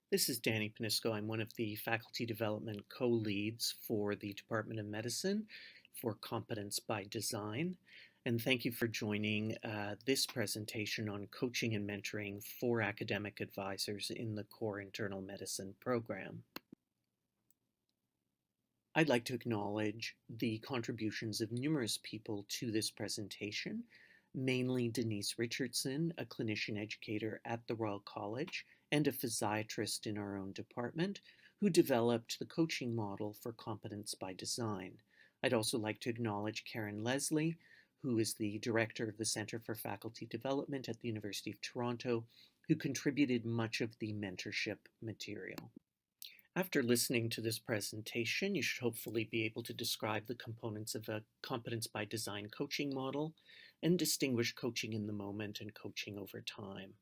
This is Danny Panisco. I'm one of the faculty development co-leads for the Department of Medicine for Competence by Design. And thank you for joining this presentation on coaching and mentoring for academic advisors in the core internal medicine program. I'd like to acknowledge the contributions of numerous people to this presentation, mainly Denise Richardson, a clinician educator at the Royal College and a physiatrist in our own department, who developed the coaching model for Competence by Design. I'd also like to acknowledge Karen Leslie, who is the director of the Center for Faculty Development at the University of Toronto, who contributed much of the mentorship material. After listening to this presentation, you should hopefully be able to describe the components of a Competence by Design coaching model and distinguish coaching in the moment and coaching over time.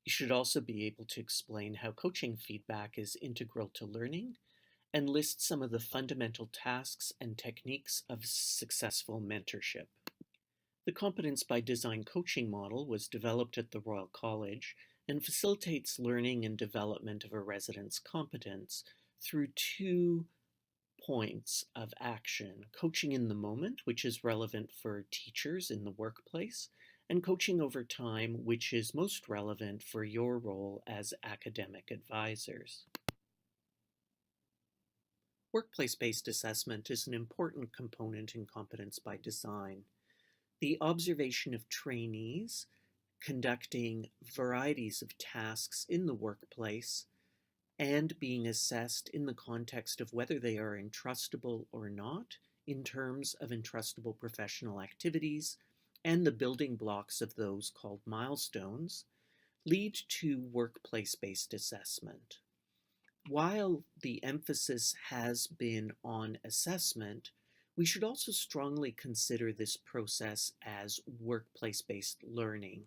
You should also be able to explain how coaching feedback is integral to learning and list some of the fundamental tasks and techniques of successful mentorship. The Competence by Design coaching model was developed at the Royal College and facilitates learning and development of a resident's competence through 2 points of action: coaching in the moment, which is relevant for teachers in the workplace, and coaching over time, which is most relevant for your role as academic advisors. Workplace-based assessment is an important component in Competence by Design. The observation of trainees conducting varieties of tasks in the workplace and being assessed in the context of whether they are entrustable or not in terms of entrustable professional activities and the building blocks of those called milestones lead to workplace-based assessment. While the emphasis has been on assessment, we should also strongly consider this process as workplace-based learning.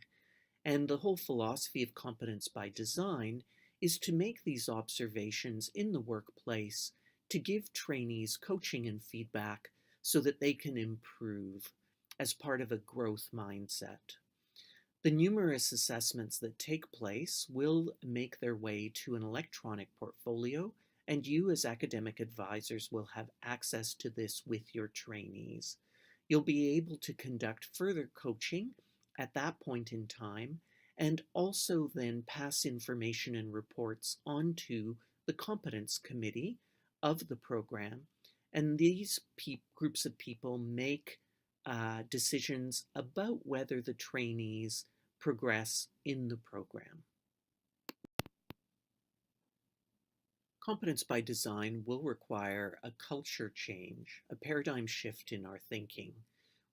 And the whole philosophy of Competence by Design is to make these observations in the workplace to give trainees coaching and feedback so that they can improve as part of a growth mindset. The numerous assessments that take place will make their way to an electronic portfolio, and you as academic advisors will have access to this with your trainees. You'll be able to conduct further coaching at that point in time and also then pass information and reports onto the competence committee of the program. And these groups of people make decisions about whether the trainees progress in the program. Competence by Design will require a culture change, a paradigm shift in our thinking.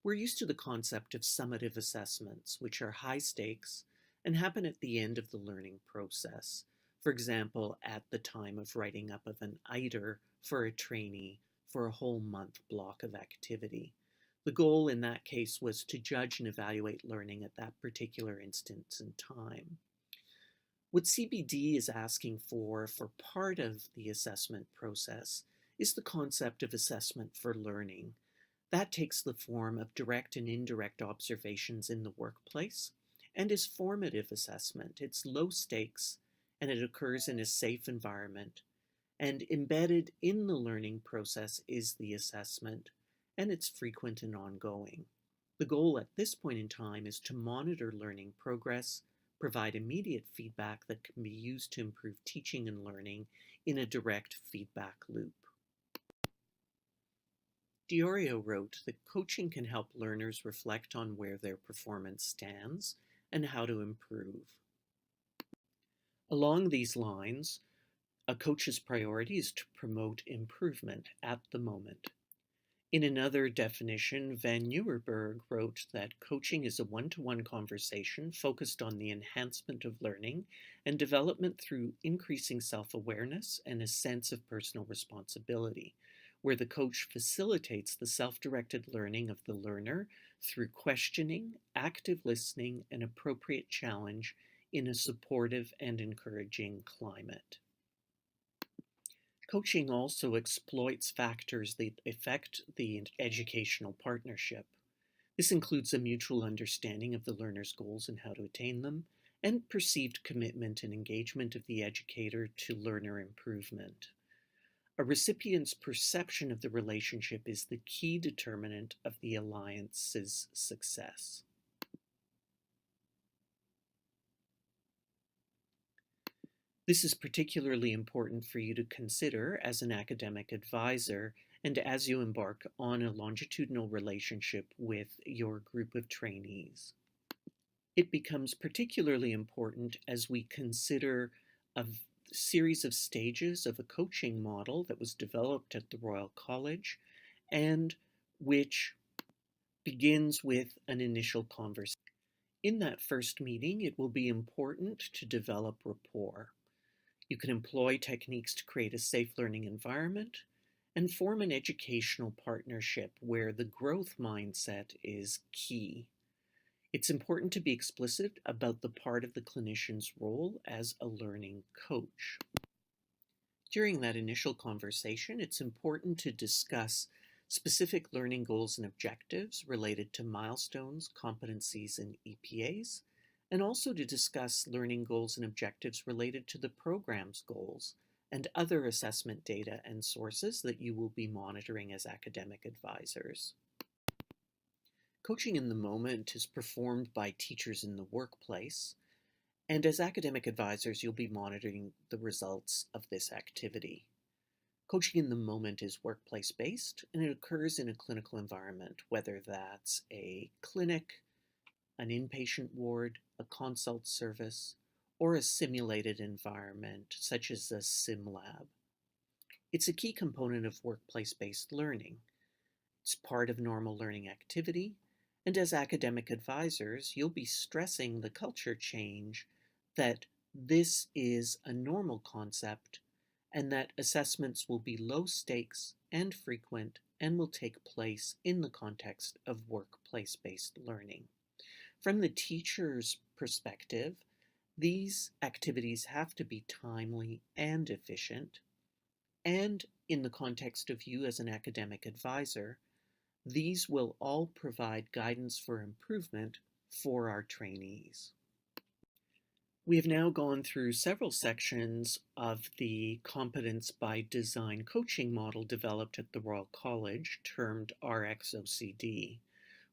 We're used to the concept of summative assessments, which are high stakes and happen at the end of the learning process. For example, at the time of writing up of an ITER for a trainee for a whole month block of activity. The goal in that case was to judge and evaluate learning at that particular instance in time. What CBD is asking for part of the assessment process is the concept of assessment for learning. That takes the form of direct and indirect observations in the workplace and is formative assessment. It's low stakes and it occurs in a safe environment. And embedded in the learning process is the assessment, and it's frequent and ongoing. The goal at this point in time is to monitor learning progress, provide immediate feedback that can be used to improve teaching and learning in a direct feedback loop. Diorio wrote that coaching can help learners reflect on where their performance stands and how to improve. Along these lines, a coach's priority is to promote improvement at the moment. In another definition, Van Nieuwerburg wrote that coaching is a one-to-one conversation focused on the enhancement of learning and development through increasing self-awareness and a sense of personal responsibility, where the coach facilitates the self-directed learning of the learner through questioning, active listening, and appropriate challenge in a supportive and encouraging climate. Coaching also exploits factors that affect the educational partnership. This includes a mutual understanding of the learner's goals and how to attain them, and perceived commitment and engagement of the educator to learner improvement. A recipient's perception of the relationship is the key determinant of the alliance's success. This is particularly important for you to consider as an academic advisor and as you embark on a longitudinal relationship with your group of trainees. It becomes particularly important as we consider a series of stages of a coaching model that was developed at the Royal College and which begins with an initial conversation. In that first meeting, it will be important to develop rapport. You can employ techniques to create a safe learning environment and form an educational partnership where the growth mindset is key. It's important to be explicit about the part of the clinician's role as a learning coach. During that initial conversation, it's important to discuss specific learning goals and objectives related to milestones, competencies, and EPAs, and also to discuss learning goals and objectives related to the program's goals and other assessment data and sources that you will be monitoring as academic advisors. Coaching in the moment is performed by teachers in the workplace, and as academic advisors, you'll be monitoring the results of this activity. Coaching in the moment is workplace-based, and it occurs in a clinical environment, whether that's a clinic, an inpatient ward, a consult service, or a simulated environment, such as a sim lab. It's a key component of workplace-based learning. It's part of normal learning activity, and as academic advisors, you'll be stressing the culture change that this is a normal concept and that assessments will be low stakes and frequent and will take place in the context of workplace-based learning. From the teacher's perspective, these activities have to be timely and efficient, and in the context of you as an academic advisor, these will all provide guidance for improvement for our trainees. We have now gone through several sections of the Competence by Design coaching model developed at the Royal College, termed RxOCD.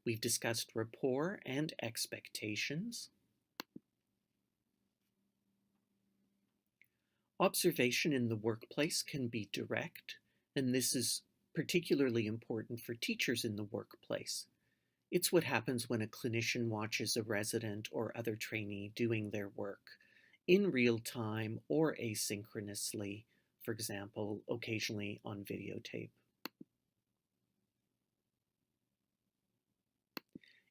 We've discussed rapport and expectations. Observation in the workplace can be direct, and this is particularly important for teachers in the workplace. It's what happens when a clinician watches a resident or other trainee doing their work in real time or asynchronously, for example, occasionally on videotape.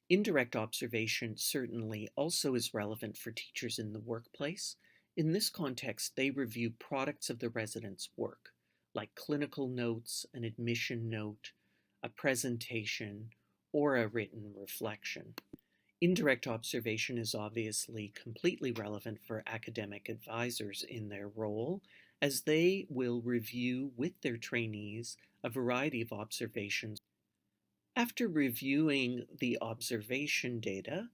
Indirect observation certainly also is relevant for teachers in the workplace. In this context, they review products of the resident's work, like clinical notes, an admission note, a presentation, or a written reflection. Indirect observation is obviously completely relevant for academic advisors in their role, as they will review with their trainees a variety of observations. After reviewing the observation data,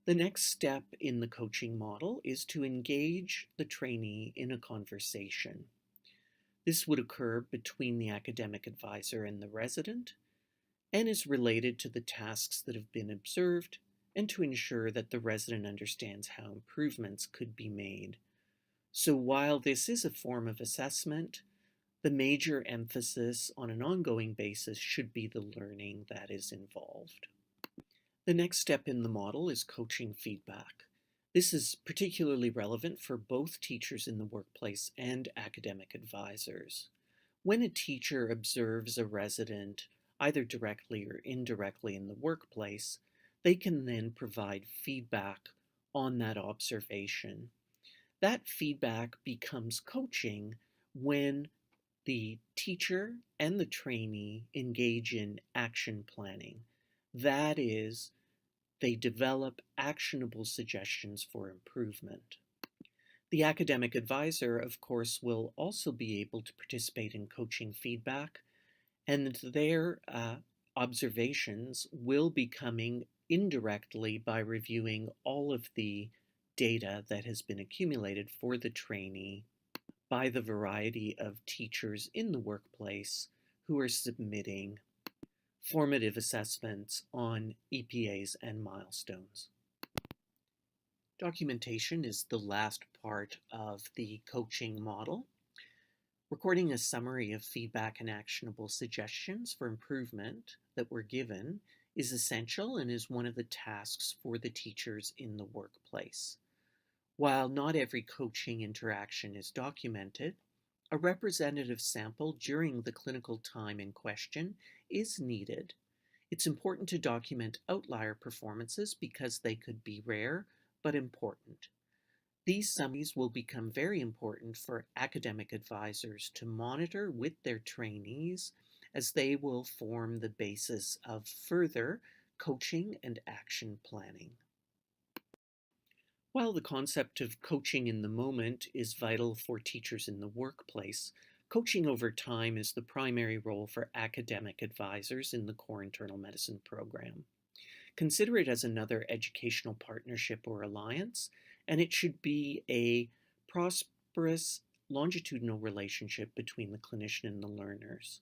the next step in the coaching model is to engage the trainee in a conversation. This would occur between the academic advisor and the resident, and is related to the tasks that have been observed and to ensure that the resident understands how improvements could be made. So while this is a form of assessment, the major emphasis on an ongoing basis should be the learning that is involved. The next step in the model is coaching feedback. This is particularly relevant for both teachers in the workplace and academic advisors. When a teacher observes a resident, either directly or indirectly in the workplace, they can then provide feedback on that observation. That feedback becomes coaching when the teacher and the trainee engage in action planning. That is, they develop actionable suggestions for improvement. The academic advisor, of course, will also be able to participate in coaching feedback, and their observations will be coming indirectly by reviewing all of the data that has been accumulated for the trainee by the variety of teachers in the workplace who are submitting formative assessments on EPAs and milestones. Documentation is the last part of the coaching model. Recording a summary of feedback and actionable suggestions for improvement that were given is essential and is one of the tasks for the teachers in the workplace. While not every coaching interaction is documented, a representative sample during the clinical time in question is needed. It's important to document outlier performances because they could be rare but important. These summaries will become very important for academic advisors to monitor with their trainees as they will form the basis of further coaching and action planning. While the concept of coaching in the moment is vital for teachers in the workplace, coaching over time is the primary role for academic advisors in the core internal medicine program. Consider it as another educational partnership or alliance, and it should be a prosperous, longitudinal relationship between the clinician and the learners.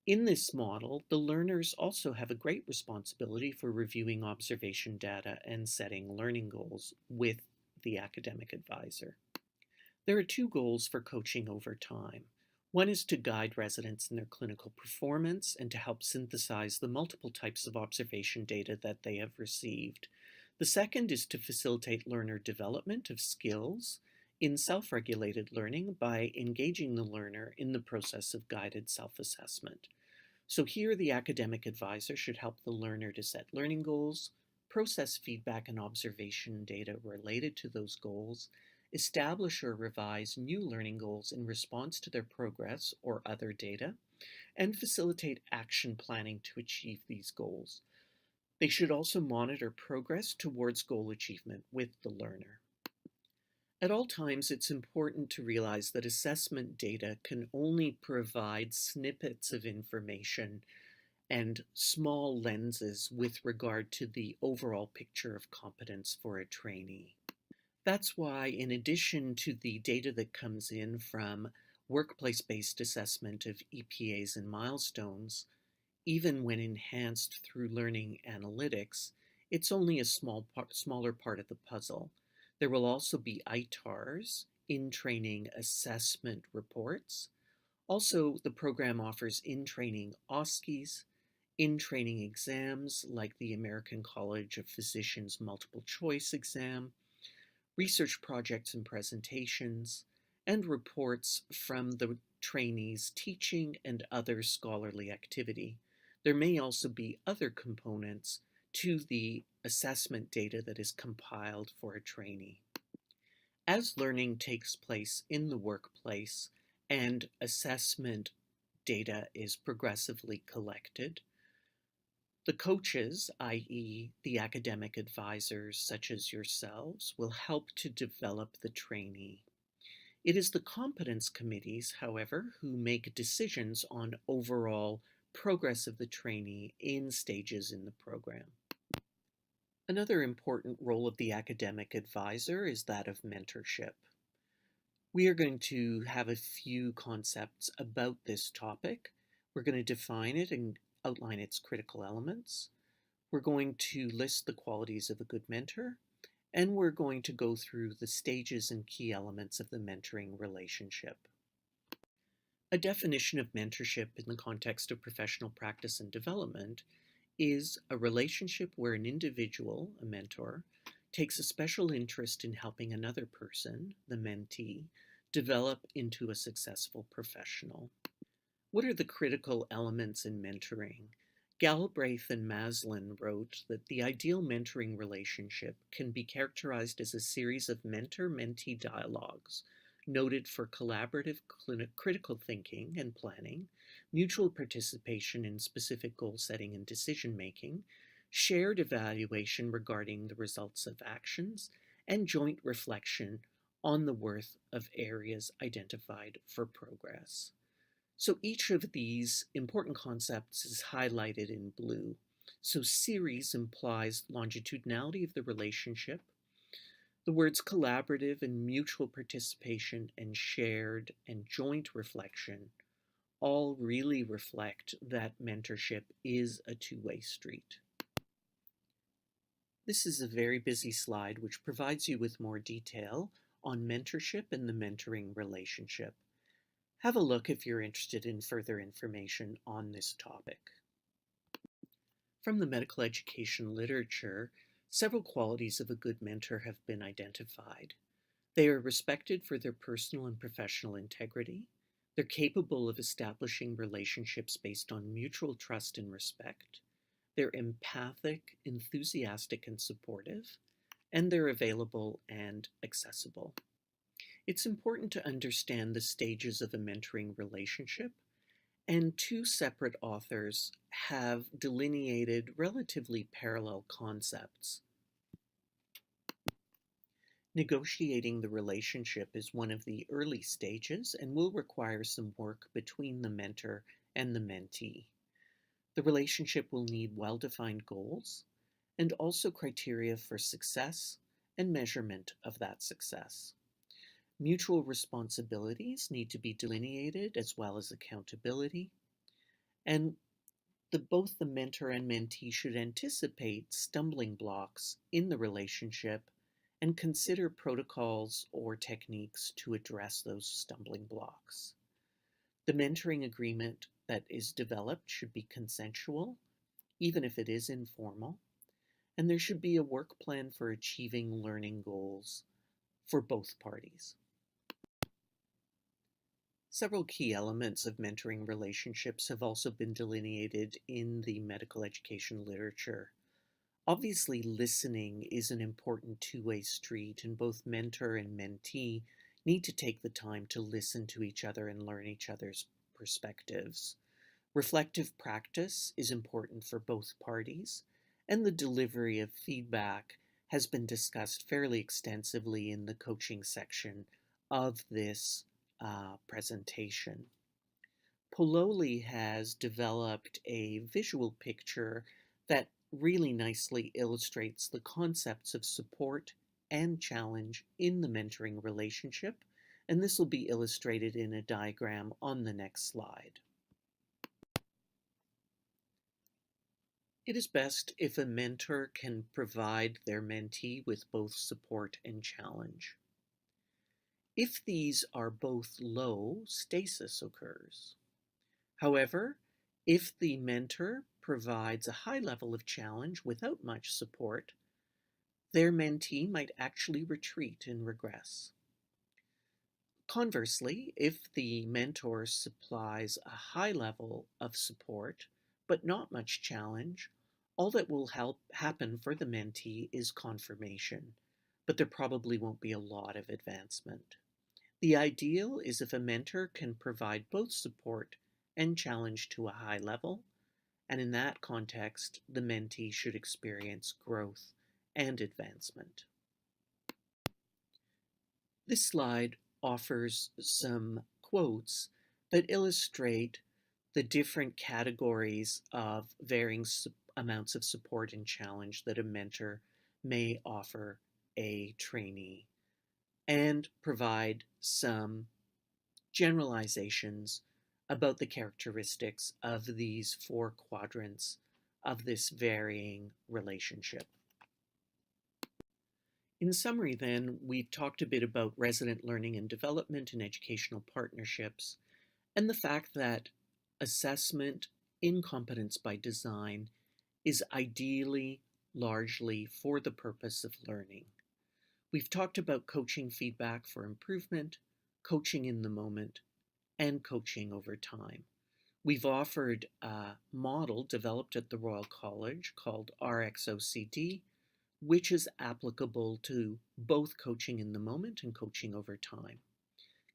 In this model, the learners also have a great responsibility for reviewing observation data and setting learning goals with the academic advisor. There are two goals for coaching over time. One is to guide residents in their clinical performance and to help synthesize the multiple types of observation data that they have received. The second is to facilitate learner development of skills in self-regulated learning by engaging the learner in the process of guided self-assessment. So here the academic advisor should help the learner to set learning goals, process feedback and observation data related to those goals, establish or revise new learning goals in response to their progress or other data, and facilitate action planning to achieve these goals. They should also monitor progress towards goal achievement with the learner. At all times, it's important to realize that assessment data can only provide snippets of information and small lenses with regard to the overall picture of competence for a trainee. That's why, in addition to the data that comes in from workplace-based assessment of EPAs and milestones, even when enhanced through learning analytics, it's only a smaller part of the puzzle. There will also be ITARs, in-training assessment reports. Also, the program offers in-training OSCEs, in-training exams like the American College of Physicians multiple choice exam, research projects and presentations, and reports from the trainees' teaching and other scholarly activity. There may also be other components to the assessment data that is compiled for a trainee. As learning takes place in the workplace and assessment data is progressively collected, the coaches, i.e. the academic advisors such as yourselves, will help to develop the trainee. It is the competence committees, however, who make decisions on overall progress of the trainee in stages in the program. Another important role of the academic advisor is that of mentorship. We are going to have a few concepts about this topic. We're going to define it and outline its critical elements. We're going to list the qualities of a good mentor, and we're going to go through the stages and key elements of the mentoring relationship. A definition of mentorship in the context of professional practice and development is a relationship where an individual, a mentor, takes a special interest in helping another person, the mentee, develop into a successful professional. What are the critical elements in mentoring? Galbraith and Maslin wrote that the ideal mentoring relationship can be characterized as a series of mentor-mentee dialogues, noted for collaborative critical thinking and planning, mutual participation in specific goal setting and decision making, shared evaluation regarding the results of actions, and joint reflection on the worth of areas identified for progress. So each of these important concepts is highlighted in blue. So series implies longitudinality of the relationship. The words collaborative and mutual participation and shared and joint reflection all really reflect that mentorship is a two-way street. This is a very busy slide which provides you with more detail on mentorship and the mentoring relationship. Have a look if you're interested in further information on this topic. From the medical education literature, several qualities of a good mentor have been identified. They are respected for their personal and professional integrity. They're capable of establishing relationships based on mutual trust and respect. They're empathic, enthusiastic, and supportive. And they're available and accessible. It's important to understand the stages of a mentoring relationship, and two separate authors have delineated relatively parallel concepts. Negotiating the relationship is one of the early stages and will require some work between the mentor and the mentee. The relationship will need well-defined goals and also criteria for success and measurement of that success. Mutual responsibilities need to be delineated as well as accountability, and both the mentor and mentee should anticipate stumbling blocks in the relationship and consider protocols or techniques to address those stumbling blocks. The mentoring agreement that is developed should be consensual, even if it is informal, and there should be a work plan for achieving learning goals for both parties. Several key elements of mentoring relationships have also been delineated in the medical education literature. Obviously, listening is an important two-way street, and both mentor and mentee need to take the time to listen to each other and learn each other's perspectives. Reflective practice is important for both parties, and the delivery of feedback has been discussed fairly extensively in the coaching section of this presentation. Pololi has developed a visual picture that really nicely illustrates the concepts of support and challenge in the mentoring relationship, and this will be illustrated in a diagram on the next slide. It is best if a mentor can provide their mentee with both support and challenge. If these are both low, stasis occurs. However, if the mentor provides a high level of challenge without much support, their mentee might actually retreat and regress. Conversely, if the mentor supplies a high level of support but not much challenge, all that will happen for the mentee is confirmation, but there probably won't be a lot of advancement. The ideal is if a mentor can provide both support and challenge to a high level, and in that context, the mentee should experience growth and advancement. This slide offers some quotes that illustrate the different categories of varying amounts of support and challenge that a mentor may offer a trainee, and provide some generalizations about the characteristics of these four quadrants of this varying relationship. In summary, then, we've talked a bit about resident learning and development and educational partnerships, and the fact that assessment in competence by design is ideally largely for the purpose of learning. We've talked about coaching feedback for improvement, coaching in the moment, and coaching over time. We've offered a model developed at the Royal College called RxOCD, which is applicable to both coaching in the moment and coaching over time.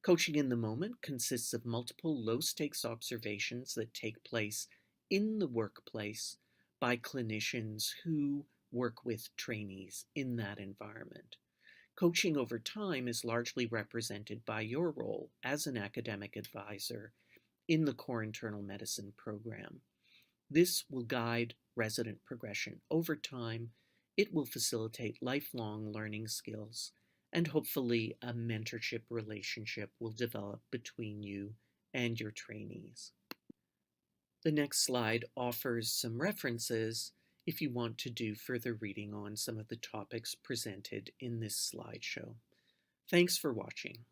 Coaching in the moment consists of multiple low-stakes observations that take place in the workplace by clinicians who work with trainees in that environment. Coaching over time is largely represented by your role as an academic advisor in the core internal medicine program. This will guide resident progression over time. It will facilitate lifelong learning skills and hopefully a mentorship relationship will develop between you and your trainees. The next slide offers some references if you want to do further reading on some of the topics presented in this slideshow. Thanks for watching.